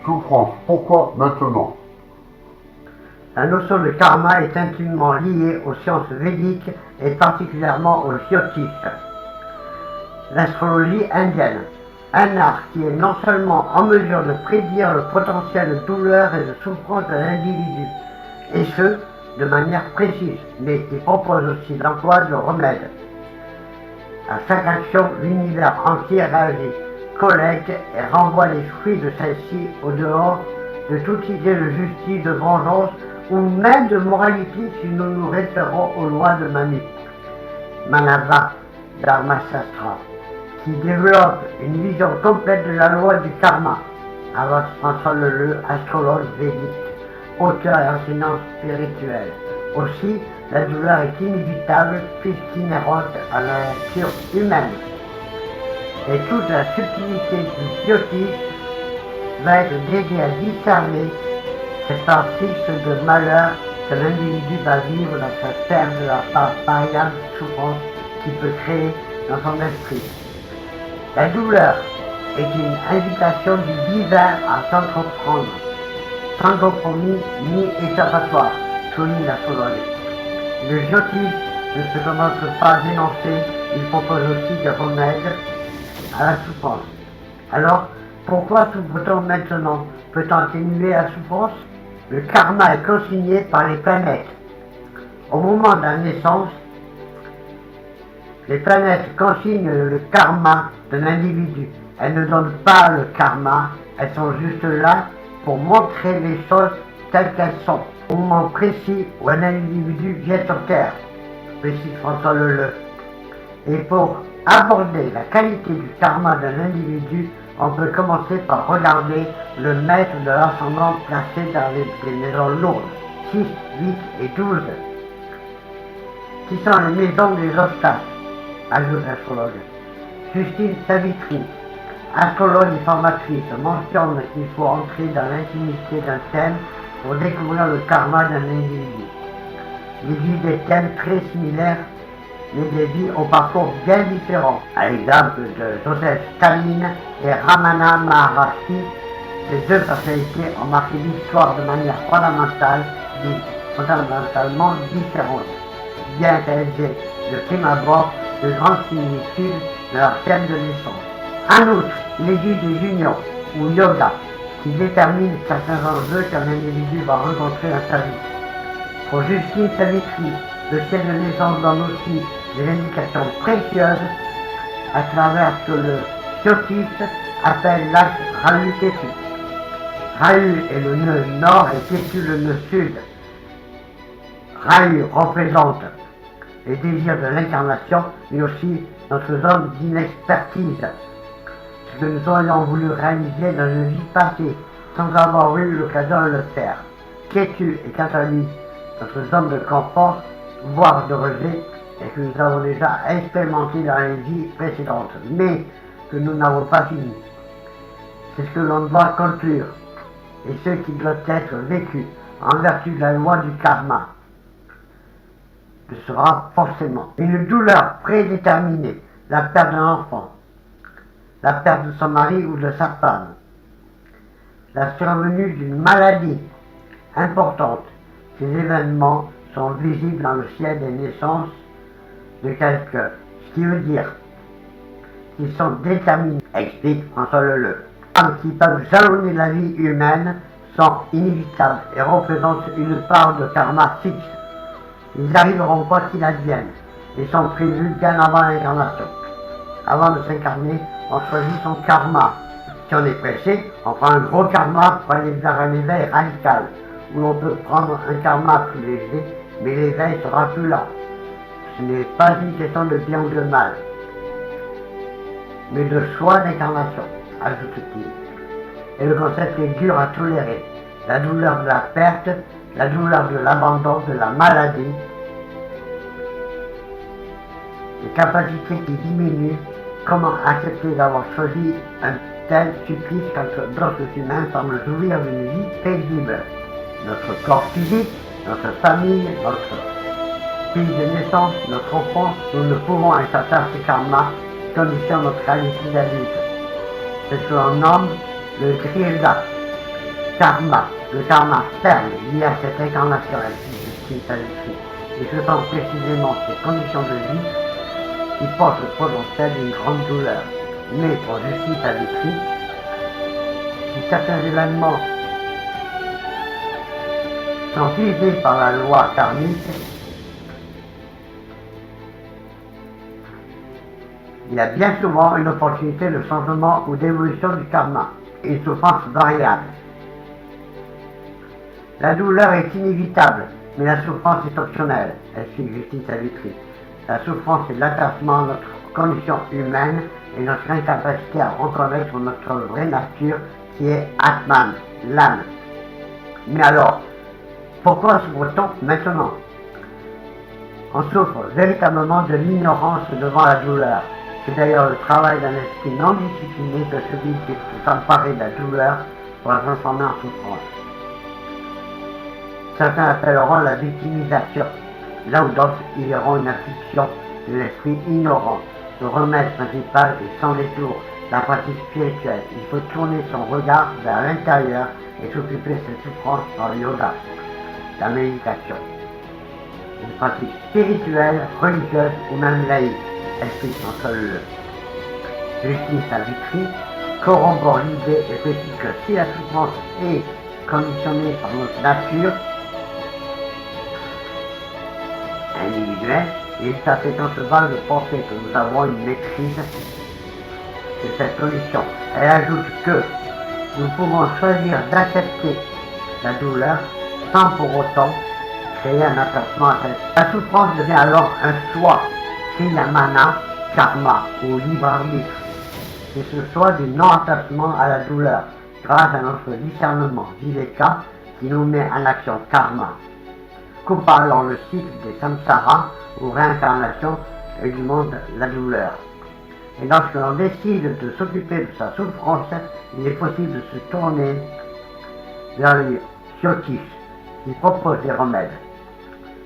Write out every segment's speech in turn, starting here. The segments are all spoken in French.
Souffrance. Pourquoi maintenant? La notion de karma est intimement liée aux sciences védiques et particulièrement au jyotish, l'astrologie indienne, un art qui est non seulement en mesure de prédire le potentiel de douleur et de souffrance de l'individu, et ce, de manière précise, mais qui propose aussi l'emploi de remèdes. À chaque action, l'univers entier réagit, collecte et renvoie les fruits de celle-ci au dehors de toute idée de justice, de vengeance ou même de moralité si nous nous référons aux lois de Manu, Manava Dharmasastra, qui développe une vision complète de la loi du karma, avec François Leleu, astrologue védique, auteur et enseignant spirituel. Aussi, la douleur est inévitable puisqu'inhérente à la nature humaine. Et toute la subtilité du jyotish va être dédiée à discerner cette partie de malheur que l'individu va vivre dans sa terre de la variable souffrance qu'il peut créer dans son esprit. La douleur est une invitation du divin à s'entreprendre, sans compromis ni échappatoire, souligne l'astrologue. Le jyotish ne se commence pas à dénoncer, il propose aussi des remèdes à la souffrance. Alors, pourquoi souffre-t-on maintenant? Peut-on atténuer la souffrance? Le karma est consigné par les planètes. Au moment de la naissance, les planètes consignent le karma de l'individu. Elles ne donnent pas le karma, elles sont juste là pour montrer les choses telles qu'elles sont, au moment précis où un individu vient sur Terre, précise François Leleu. Et pour aborder la qualité du karma d'un individu, on peut commencer par regarder le maître de l'ascendant placé dans les maisons lourdes, 6, 8 et 12, qui sont les maisons des obstacles, ajoute l'astrologue. Justine Savitri, astrologue et formatrice, mentionne qu'il faut entrer dans l'intimité d'un thème pour découvrir le karma d'un individu. Il existe des thèmes très similaires, mais des vies au parcours bien différents. À l'exemple de Joseph Staline et Ramana Maharshi, ces deux personnalités ont marqué l'histoire de manière fondamentalement différente, bien qu'elles aient de prime abord de grandes similitudes de leur thème de naissance. En outre, il existe des unions ou yoga qui déterminent certains enjeux qu'un individu va rencontrer dans sa vie. Pour Justine Savitri, le ciel de naissance donne aussi des indications précieuses à travers ce que le jyotish appelle l'axe Rahu-Ketu. Rahu est le nœud nord et Ketu le nœud sud. Rahu représente les désirs de l'incarnation, mais aussi notre zone d'inexpertise, ce que nous aurions voulu réaliser dans une vie passée, sans avoir eu l'occasion de le faire. Ketu est quant à lui notre zone de confort, voire de rejet, et que nous avons déjà expérimenté dans les vies précédentes, mais que nous n'avons pas fini. C'est ce que l'on doit conclure, et ce qui doit être vécu en vertu de la loi du karma. Ce sera forcément une douleur prédéterminée, la perte d'un enfant, la perte de son mari ou de sa femme, la survenue d'une maladie importante. Ces événements sont visibles dans le ciel des naissances de quelqu'un, ce qui veut dire qu'ils sont déterminés, explique François Leleu. Les femmes qui peuvent jalonner la vie humaine sont inévitables et représentent une part de karma fixe. Ils arriveront quoi qu'il advienne et sont prévus bien avant l'incarnation. Avant de s'incarner, on choisit son karma. Si on est pressé, on prend un gros karma pour aller vers un éveil radical, où l'on peut prendre un karma plus léger, mais l'éveil sera plus lent. Ce n'est pas une question de bien ou de mal, mais de choix d'incarnation, ajoute-t-il. Et le concept est dur à tolérer. La douleur de la perte, la douleur de l'abandon, de la maladie, les capacités qui diminuent. Comment accepter d'avoir choisi un tel supplice quand d'autres humains semblent jouir d'une vie paisible? Notre corps physique, notre famille, notre pays de naissance, notre enfance, nous ne pouvons échapper à ces karmas qui conditionnent notre qualité d'adulte. C'est ce que l'on nomme le grila, Karma, le karma ferme lié à cette incarnation, Justine Savitri, et ce sont précisément ces conditions de vie qui portent le potentiel d'une grande douleur. Mais pour Justine Savitri, si certains événements sont visés par la loi karmique, il y a bien souvent une opportunité de changement ou d'évolution du karma, une souffrance variable. La douleur est inévitable, mais la souffrance est optionnelle, explique Justine Savitri. La souffrance est l'attachement à notre condition humaine et notre incapacité à reconnaître notre vraie nature qui est Atman, l'âme. Mais alors, pourquoi souffre-t-on maintenant? On souffre véritablement de l'ignorance devant la douleur. C'est d'ailleurs le travail d'un esprit non discipliné que celui qui peut s'emparer de la douleur pour la transformer en souffrance. Certains appelleront la victimisation, là où d'autres y verront une affliction de l'esprit ignorant. Le remède principal est sans détour la pratique spirituelle. Il faut tourner son regard vers l'intérieur et s'occuper de cette souffrance par le yoga, la méditation. Une pratique spirituelle, religieuse ou même laïque, explique François Leleu. Justine Savitri corrobore l'idée et précise que si la souffrance est conditionnée par notre nature individuelle, il est assez concevable de penser que nous avons une maîtrise de cette condition. Elle ajoute que nous pouvons choisir d'accepter la douleur sans pour autant créer un attachement à elle. La souffrance devient alors un choix, kriyamana, karma ou libre arbitre. C'est ce choix du non-attachement à la douleur grâce à notre discernement viveka qui nous met en action karma, coupant alors le cycle des samsara ou réincarnation et du monde de la douleur. Et lorsque l'on décide de s'occuper de sa souffrance, il est possible de se tourner vers les Jyotish qui proposent des remèdes.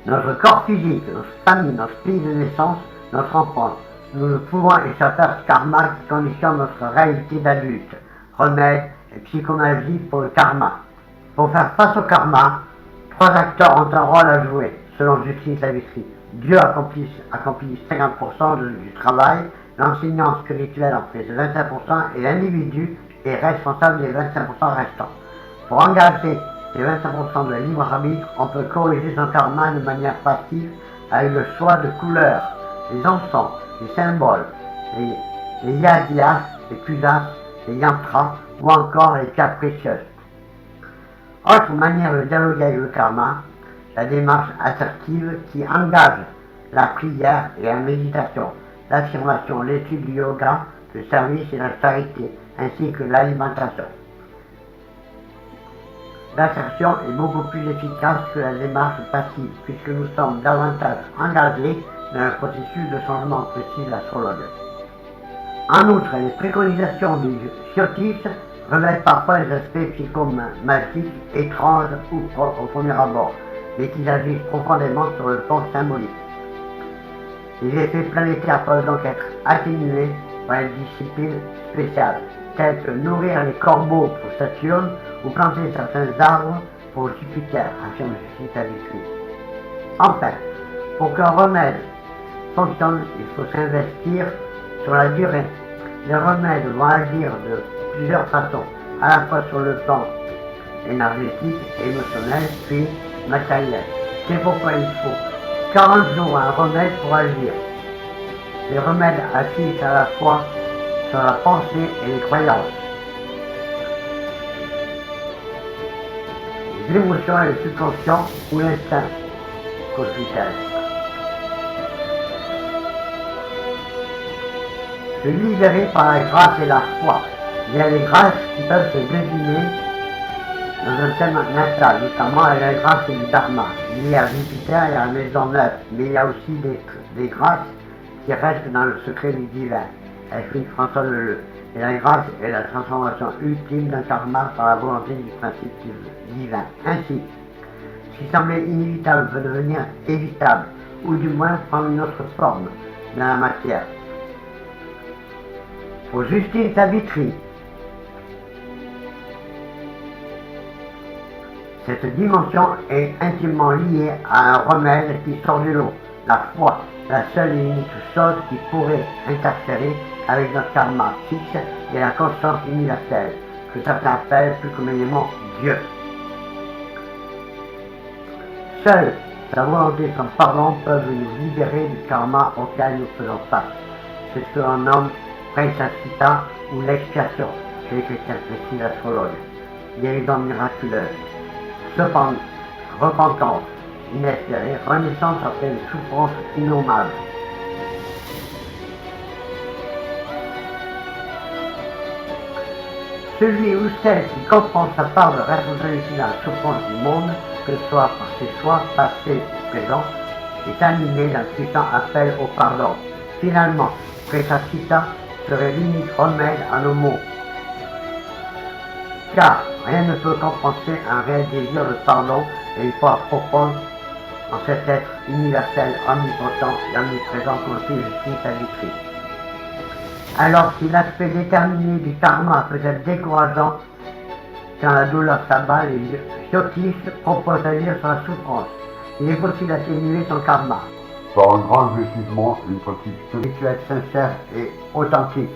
Notre corps physique, notre famille, notre pays de naissance, notre enfance, nous ne pouvons échapper à ce karma qui conditionne notre réalité d'adulte. Remèdes et psychomagie pour le karma. Pour faire face au karma, 3 acteurs ont un rôle à jouer, selon Justine Savitri. Dieu accomplit 50% du travail, l'enseignant spirituel en fait 25% et l'individu est responsable des 25% restants. Pour engager ces 25% de libre arbitre, on peut corriger son karma de manière passive avec le choix de couleurs, les encens, les symboles, les yadhyas, les pujas, les yantras ou encore les cartes précieuses. Autre manière de dialoguer avec le karma, la démarche assertive qui engage la prière et la méditation, l'affirmation, l'étude du yoga, le service et la charité, ainsi que l'alimentation. L'assertion est beaucoup plus efficace que la démarche passive, puisque nous sommes davantage engagés dans un processus de changement, précise l'astrologue. En outre, les préconisations du Jyotish révèlent parfois des aspects psychomagiques étranges ou propres au premier abord, mais qui agissent profondément sur le plan symbolique. Les effets planétaires peuvent donc être atténués par une discipline spéciale, telle que nourrir les corbeaux pour Saturne ou planter certains arbres pour Jupiter, affirme Justine Savitri. Enfin, pour qu'un remède fonctionne, il faut s'investir sur la durée. Les remèdes vont agir de plusieurs façons, à la fois sur le plan énergétique, émotionnel, puis matériel. C'est pourquoi il faut 40 jours à un remède pour agir. Les remèdes agissent à la fois sur la pensée et les croyances, les émotions et le subconscient ou l'instinct cosmique. Se libérer par la grâce et la foi. Il y a des grâces qui peuvent se deviner dans un thème natal, notamment la grâce du Dharma, liée à Jupiter et à la maison 9, mais il y a aussi des grâces qui restent dans le secret du divin, explique François Leleu. Et la grâce est la transformation ultime d'un karma par la volonté du principe divin. Ainsi, ce qui semblait inévitable peut devenir évitable, ou du moins prendre une autre forme dans la matière. Pour Justine Savitri, Cette dimension est intimement liée à un remède qui sort du lot, la foi, la seule et unique chose qui pourrait interférer avec notre karma fixe et la constance universelle, que certains appellent plus communément Dieu. Seule sa volonté et son pardon peuvent nous libérer du karma auquel nous faisons face. C'est ce que l'on nomme Praisacitta ou l'expiation chez les chrétiens, précise l'astrologue. Guérison miraculeuse. Cependant, repentance inespérée, renaissance après une souffrance innommable. Celui ou celle qui comprend sa part de responsabilité dans la souffrance du monde, que ce soit par ses choix passés ou présents, est animé d'un puissant appel au pardon. Finalement, Praisacitta serait l'unique remède à nos maux. Car rien ne peut compenser un réel désir de pardon et une foi profonde en cet être universel, omnipotent et omniprésent conçu justice à Christ. Alors si l'aspect déterminé du karma peut être décourageant, quand la douleur s'abat, les yogistes proposent d'agir sur la souffrance. Il est possible d'atténuer son karma Par un grand investissement et une pratique spirituelle sincère et authentique.